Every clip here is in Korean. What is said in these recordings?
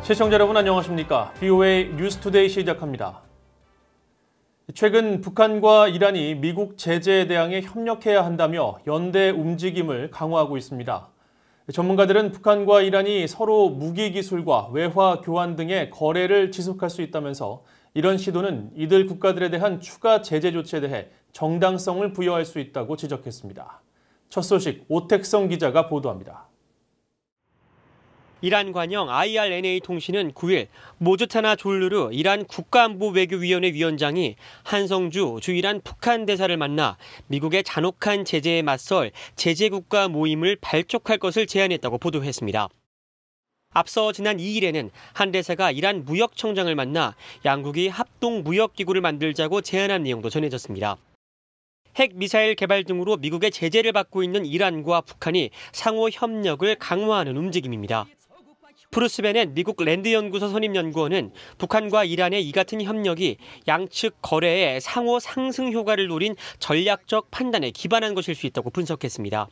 시청자 여러분 안녕하십니까? VOA 뉴스투데이 시작합니다. 최근 북한과 이란이 미국 제재에 대항해 협력해야 한다며 연대 움직임을 강화하고 있습니다. 전문가들은 북한과 이란이 서로 무기 기술과 외화 교환 등의 거래를 지속할 수 있다면서 이런 시도는 이들 국가들에 대한 추가 제재 조치에 대해 정당성을 부여할 수 있다고 지적했습니다. 첫 소식 오택성 기자가 보도합니다. 이란 관영 IRNA 통신은 9일 모주타나 졸루르 이란 국가안보외교위원회 위원장이 한성주 주 이란 북한 대사를 만나 미국의 잔혹한 제재에 맞설 제재국가 모임을 발족할 것을 제안했다고 보도했습니다. 앞서 지난 2일에는 한 대사가 이란 무역청장을 만나 양국이 합동무역기구를 만들자고 제안한 내용도 전해졌습니다. 핵 미사일 개발 등으로 미국의 제재를 받고 있는 이란과 북한이 상호 협력을 강화하는 움직임입니다. 브루스 베넷 미국 랜드연구소 선임연구원은 북한과 이란의 이 같은 협력이 양측 거래에 상호 상승 효과를 노린 전략적 판단에 기반한 것일 수 있다고 분석했습니다.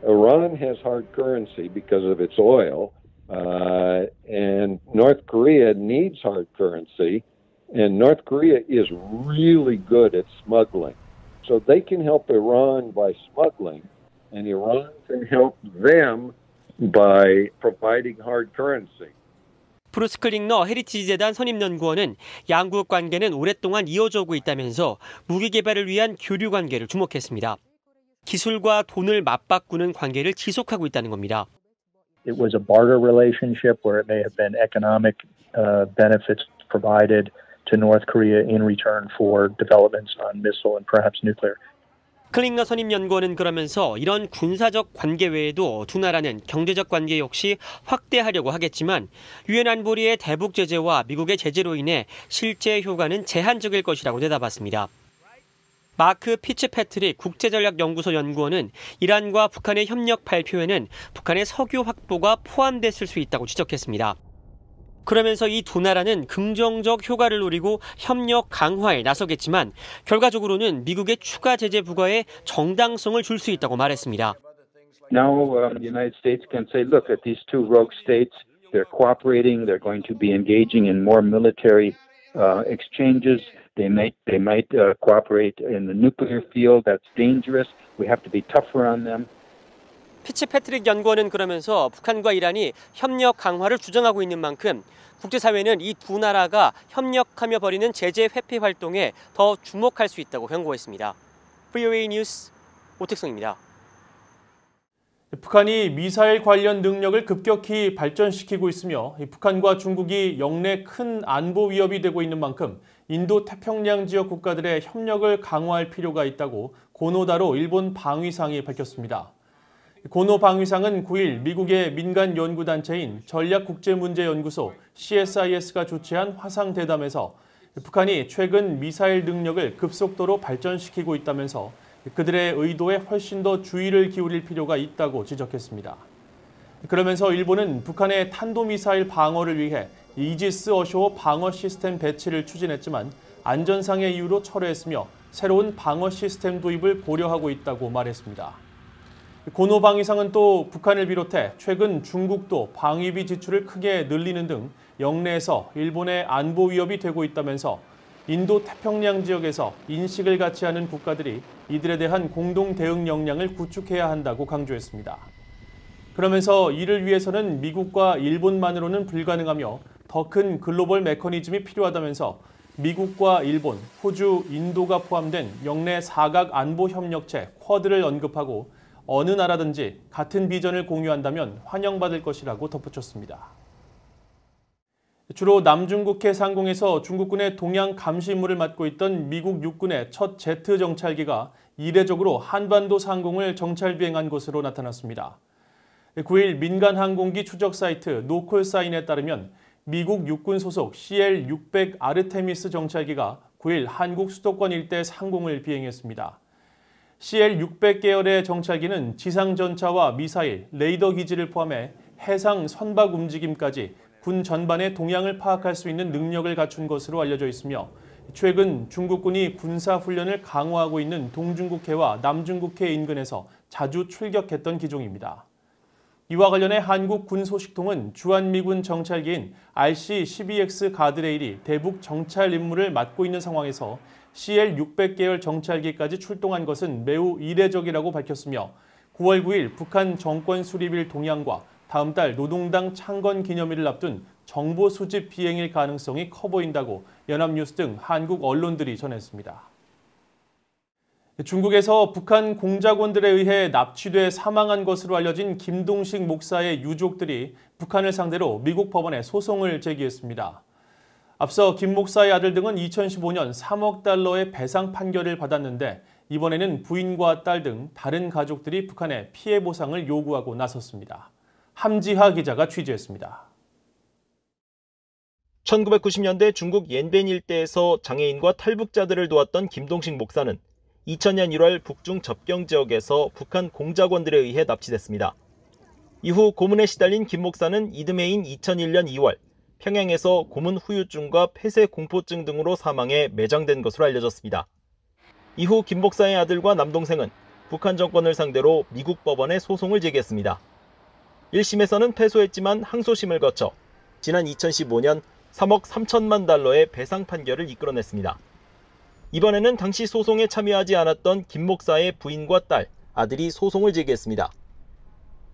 Iran has hard currency because of its oil, and North Korea needs hard currency, and North Korea is really good at smuggling. So they can help Iran by smuggling, and Iran can help them by providing hard currency. 브루스 클링너 헤리티지 재단 선임연구원은 양국 관계는 오랫동안 이어져 오고 있다면서 무기 개발을 위한 교류 관계를 주목했습니다. 기술과 돈을 맞바꾸는 관계를 지속하고 있다는 겁니다. It was a barter relationship where it may have been economic benefits provided to North Korea in return for developments on missile and perhaps nuclear. 클링너 선임연구원은 그러면서 이런 군사적 관계 외에도 두 나라는 경제적 관계 역시 확대하려고 하겠지만 유엔 안보리의 대북 제재와 미국의 제재로 인해 실제 효과는 제한적일 것이라고 내다봤습니다. 마크 피츠패트릭 국제전략연구소 연구원은 이란과 북한의 협력 발표에는 북한의 석유 확보가 포함됐을 수 있다고 지적했습니다. 그러면서 이 두 나라는 긍정적 효과를 노리고 협력 강화에 나서겠지만 결과적으로는 미국의 추가 제재 부과에 정당성을 줄 수 있다고 말했습니다. Now the United States can say, look, at these two rogue states, they're cooperating, they're going to be engaging in more military exchanges. They might cooperate in the nuclear field. That's dangerous. We have to be tougher on them. 피츠패트릭 연구원은 그러면서 북한과 이란이 협력 강화를 주장하고 있는 만큼 국제사회는 이 두 나라가 협력하며 벌이는 제재 회피 활동에 더 주목할 수 있다고 경고했습니다. VOA 뉴스 오택성입니다. 북한이 미사일 관련 능력을 급격히 발전시키고 있으며 북한과 중국이 영내 큰 안보 위협이 되고 있는 만큼 인도 태평양 지역 국가들의 협력을 강화할 필요가 있다고 고노다로 일본 방위상이 밝혔습니다. 고노 방위상은 9일 미국의 민간 연구단체인 전략국제문제연구소 CSIS가 주최한 화상대담에서 북한이 최근 미사일 능력을 급속도로 발전시키고 있다면서 그들의 의도에 훨씬 더 주의를 기울일 필요가 있다고 지적했습니다. 그러면서 일본은 북한의 탄도미사일 방어를 위해 이지스 어쇼 방어 시스템 배치를 추진했지만 안전상의 이유로 철회했으며 새로운 방어 시스템 도입을 고려하고 있다고 말했습니다. 고노 방위상은 또 북한을 비롯해 최근 중국도 방위비 지출을 크게 늘리는 등 영내에서 일본의 안보 위협이 되고 있다면서 인도 태평양 지역에서 인식을 같이 하는 국가들이 이들에 대한 공동 대응 역량을 구축해야 한다고 강조했습니다. 그러면서 이를 위해서는 미국과 일본만으로는 불가능하며 더 큰 글로벌 메커니즘이 필요하다면서 미국과 일본, 호주, 인도가 포함된 영내 사각 안보 협력체 쿼드를 언급하고 어느 나라든지 같은 비전을 공유한다면 환영받을 것이라고 덧붙였습니다. 주로 남중국해 상공에서 중국군의 동향 감시 임무를 맡고 있던 미국 육군의 첫 제트 정찰기가 이례적으로 한반도 상공을 정찰 비행한 것으로 나타났습니다. 9일 민간 항공기 추적 사이트 노콜사인에 따르면 미국 육군 소속 CL-600 아르테미스 정찰기가 9일 한국 수도권 일대 상공을 비행했습니다. CL-600 계열의 정찰기는 지상전차와 미사일, 레이더 기지를 포함해 해상 선박 움직임까지 군 전반의 동향을 파악할 수 있는 능력을 갖춘 것으로 알려져 있으며 최근 중국군이 군사훈련을 강화하고 있는 동중국해와 남중국해 인근에서 자주 출격했던 기종입니다. 이와 관련해 한국군소식통은 주한미군 정찰기인 RC-12X 가드레일이 대북 정찰 임무를 맡고 있는 상황에서 CL-600 계열 정찰기까지 출동한 것은 매우 이례적이라고 밝혔으며 9월 9일 북한 정권 수립일 동향과 다음 달 노동당 창건 기념일을 앞둔 정보 수집 비행일 가능성이 커 보인다고 연합뉴스 등 한국 언론들이 전했습니다. 중국에서 북한 공작원들에 의해 납치돼 사망한 것으로 알려진 김동식 목사의 유족들이 북한을 상대로 미국 법원에 소송을 제기했습니다. 앞서 김 목사의 아들 등은 2015년 3억 달러의 배상 판결을 받았는데 이번에는 부인과 딸 등 다른 가족들이 북한에 피해 보상을 요구하고 나섰습니다. 함지하 기자가 취재했습니다. 1990년대 중국 옌벤 일대에서 장애인과 탈북자들을 도왔던 김동식 목사는 2000년 1월 북중 접경 지역에서 북한 공작원들에 의해 납치됐습니다. 이후 고문에 시달린 김 목사는 이듬해인 2001년 2월 평양에서 고문 후유증과 폐쇄 공포증 등으로 사망해 매장된 것으로 알려졌습니다. 이후 김 목사의 아들과 남동생은 북한 정권을 상대로 미국 법원에 소송을 제기했습니다. 1심에서는 패소했지만 항소심을 거쳐 지난 2015년 3억 3천만 달러의 배상 판결을 이끌어냈습니다. 이번에는 당시 소송에 참여하지 않았던 김 목사의 부인과 딸, 아들이 소송을 제기했습니다.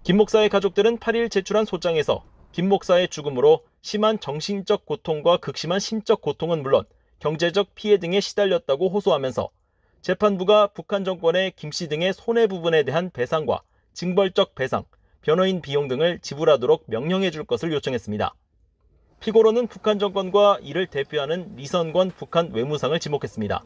김 목사의 가족들은 8일 제출한 소장에서 김 목사의 죽음으로 심한 정신적 고통과 극심한 심적 고통은 물론 경제적 피해 등에 시달렸다고 호소하면서 재판부가 북한 정권의 김 씨 등의 손해 부분에 대한 배상과 징벌적 배상, 변호인 비용 등을 지불하도록 명령해 줄 것을 요청했습니다. 피고로는 북한 정권과 이를 대표하는 리선권 북한 외무상을 지목했습니다.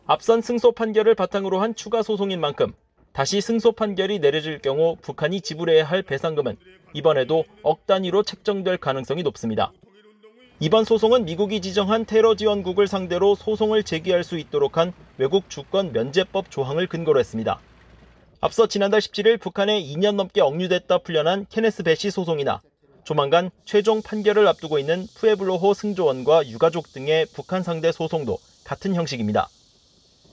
앞선 승소 판결을 바탕으로 한 추가 소송인 만큼 다시 승소 판결이 내려질 경우 북한이 지불해야 할 배상금은 이번에도 억 단위로 책정될 가능성이 높습니다. 이번 소송은 미국이 지정한 테러 지원국을 상대로 소송을 제기할 수 있도록 한 외국 주권 면제법 조항을 근거로 했습니다. 앞서 지난달 17일 북한에 2년 넘게 억류됐다 풀려난 케네스 배시 소송이나 조만간 최종 판결을 앞두고 있는 푸에블로호 승조원과 유가족 등의 북한 상대 소송도 같은 형식입니다.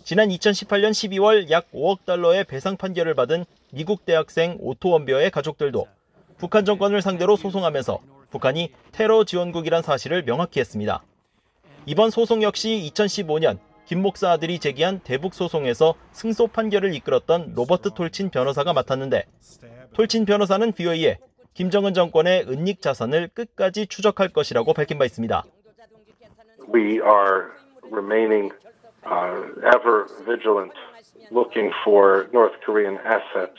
지난 2018년 12월 약 5억 달러의 배상 판결을 받은 미국 대학생 오토 원비어의 가족들도 북한 정권을 상대로 소송하면서 북한이 테러 지원국이란 사실을 명확히 했습니다. 이번 소송 역시 2015년 김 목사 아들이 제기한 대북 소송에서 승소 판결을 이끌었던 로버트 톨친 변호사가 맡았는데 톨친 변호사는 VOA에 김정은 정권의 은닉 자산을 끝까지 추적할 것이라고 밝힌 바 있습니다. We are remaining ever vigilant, looking for North Korean assets.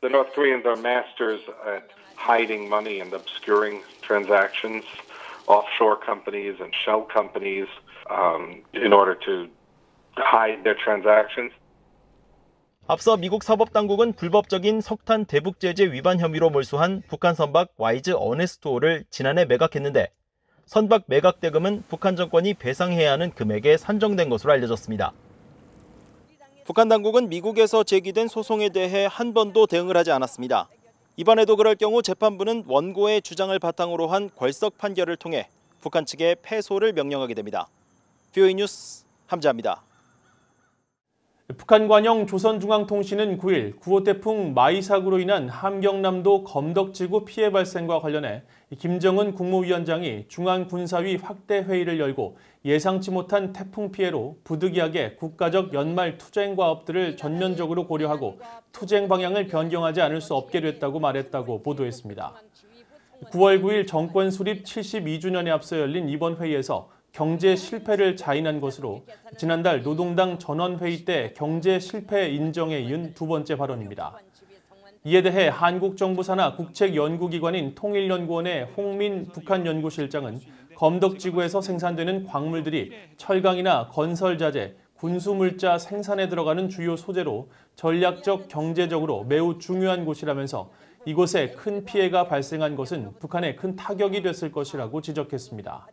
The North Koreans are masters at hiding money and obscuring transactions, offshore companies and shell companies, in order to hide their transactions. 앞서 미국 사법당국은 불법적인 석탄 대북 제재 위반 혐의로 몰수한 북한 선박 와이즈 어네스토를 지난해 매각했는데 선박 매각 대금은 북한 정권이 배상해야 하는 금액에 산정된 것으로 알려졌습니다. 북한 당국은 미국에서 제기된 소송에 대해 한 번도 대응을 하지 않았습니다. 이번에도 그럴 경우 재판부는 원고의 주장을 바탕으로 한 궐석 판결을 통해 북한 측에 패소를 명령하게 됩니다. VOA 뉴스 함지아입니다. 북한 관영 조선중앙통신은 9일 9호 태풍 마이삭으로 인한 함경남도 검덕지구 피해 발생과 관련해 김정은 국무위원장이 중앙군사위 확대 회의를 열고 예상치 못한 태풍 피해로 부득이하게 국가적 연말 투쟁 과업들을 전면적으로 고려하고 투쟁 방향을 변경하지 않을 수 없게 됐다고 말했다고 보도했습니다. 9월 9일 정권 수립 72주년에 앞서 열린 이번 회의에서 경제 실패를 자인한 것으로 지난달 노동당 전원회의 때 경제 실패 인정에 이은 두 번째 발언입니다. 이에 대해 한국정부 산하 국책연구기관인 통일연구원의 홍민 북한연구실장은 검덕지구에서 생산되는 광물들이 철강이나 건설자재, 군수물자 생산에 들어가는 주요 소재로 전략적 경제적으로 매우 중요한 곳이라면서 이곳에 큰 피해가 발생한 것은 북한에 큰 타격이 됐을 것이라고 지적했습니다.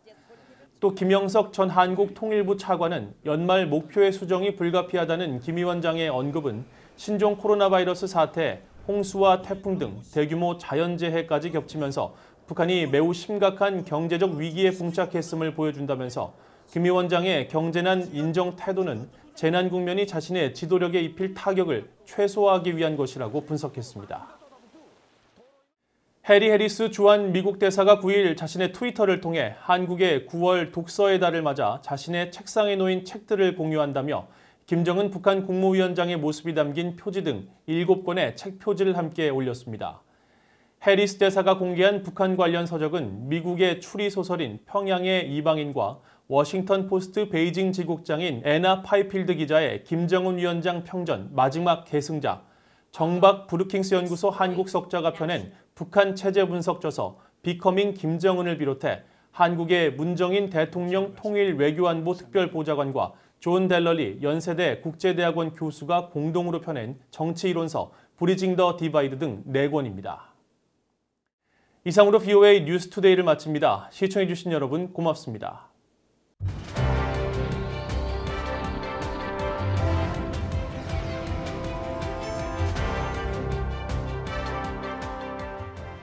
또 김영석 전 한국통일부 차관은 연말 목표의 수정이 불가피하다는 김 위원장의 언급은 신종 코로나 바이러스 사태, 홍수와 태풍 등 대규모 자연재해까지 겹치면서 북한이 매우 심각한 경제적 위기에 봉착했음을 보여준다면서 김 위원장의 경제난 인정 태도는 재난 국면이 자신의 지도력에 입힐 타격을 최소화하기 위한 것이라고 분석했습니다. 해리 해리스 주한 미국 대사가 9일 자신의 트위터를 통해 한국의 9월 독서의 달을 맞아 자신의 책상에 놓인 책들을 공유한다며 김정은 북한 국무위원장의 모습이 담긴 표지 등 7권의 책 표지를 함께 올렸습니다. 해리스 대사가 공개한 북한 관련 서적은 미국의 추리소설인 평양의 이방인과 워싱턴 포스트 베이징 지국장인 애나 파이필드 기자의 김정은 위원장 평전 마지막 계승작, 정박 브루킹스 연구소 한국 석자가 펴낸 북한 체제 분석 저서 비커밍 김정은을 비롯해 한국의 문정인 대통령 통일 외교안보 특별보좌관과 존 델러리 연세대 국제대학원 교수가 공동으로 펴낸 정치이론서 브리징 더 디바이드 등 4권입니다. 이상으로 VOA 뉴스투데이를 마칩니다. 시청해주신 여러분 고맙습니다.